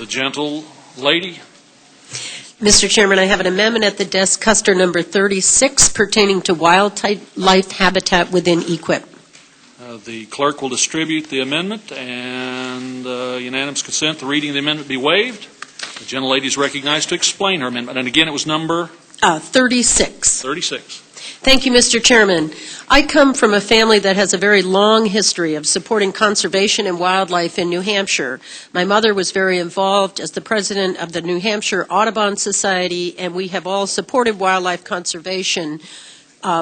The gentle lady. Mr. Chairman, I have an amendment at the desk, Kuster number 36, pertaining to wildlife habitat within EQIP. The clerk will distribute the amendment, and unanimous consent, the reading of the amendment be waived. The gentle lady is recognized to explain her amendment. And again, it was number? 36. 36. Thank you, Mr. Chairman. I come from a family that has a very long history of supporting conservation and wildlife in New Hampshire. My mother was very involved as the president of the New Hampshire Audubon Society, and we have all supported wildlife conservation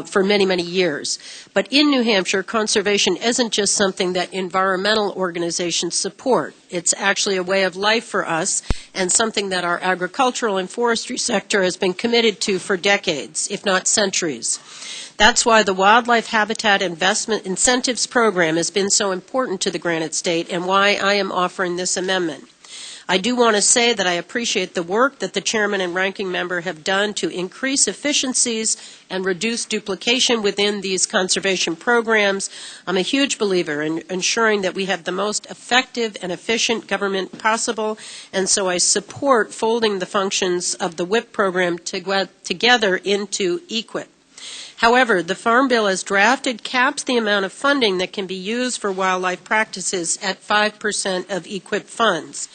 for many, many years. But in New Hampshire, conservation isn't just something that environmental organizations support. It's actually a way of life for us and something that our agricultural and forestry sector has been committed to for decades, if not centuries. That's why the Wildlife Habitat Investment Incentives Program has been so important to the Granite State and why I am offering this amendment. I do want to say that I appreciate the work that the chairman and ranking member have done to increase efficiencies and reduce duplication within these conservation programs. I'm a huge believer in ensuring that we have the most effective and efficient government possible, and so I support folding the functions of the WIP program together into EQIP. However, the Farm Bill as drafted caps the amount of funding that can be used for wildlife practices at 5% of EQIP funds.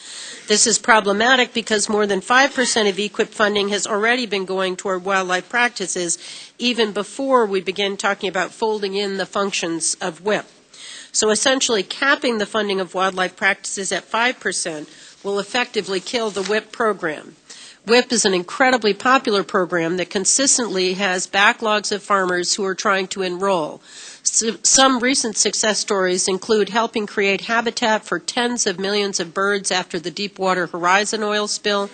This is problematic because more than 5% of EQIP funding has already been going toward wildlife practices even before we begin talking about folding in the functions of WIP. So essentially capping the funding of wildlife practices at 5% will effectively kill the WIP program. WIP is an incredibly popular program that consistently has backlogs of farmers who are trying to enroll. Some recent success stories include helping create habitat for tens of millions of birds after the Deepwater Horizon oil spill,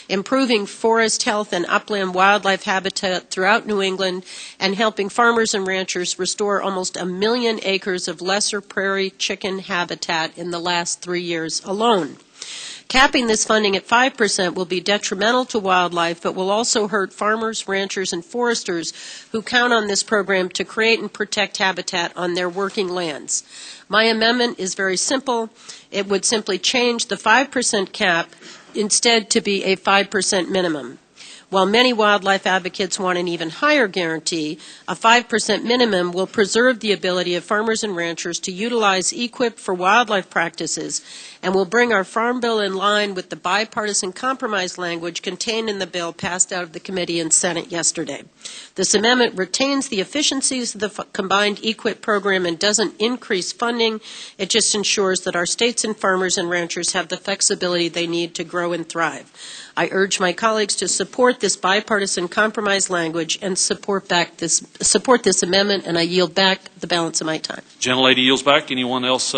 improving forest health and upland wildlife habitat throughout New England, and helping farmers and ranchers restore almost 1 million acres of lesser prairie chicken habitat in the last 3 years alone. Capping this funding at 5% will be detrimental to wildlife, but will also hurt farmers, ranchers, and foresters who count on this program to create and protect habitat on their working lands. My amendment is very simple. It would simply change the 5% cap instead to be a 5% minimum. While many wildlife advocates want an even higher guarantee, a 5% minimum will preserve the ability of farmers and ranchers to utilize EQIP for wildlife practices and will bring our Farm Bill in line with the bipartisan compromise language contained in the bill passed out of the committee and Senate yesterday. This amendment retains the efficiencies of the combined EQIP program and doesn't increase funding. It just ensures that our states and farmers and ranchers have the flexibility they need to grow and thrive. I urge my colleagues to support this bipartisan compromise language and support this amendment, and I yield back the balance of my time. Gentlelady yields back. Anyone else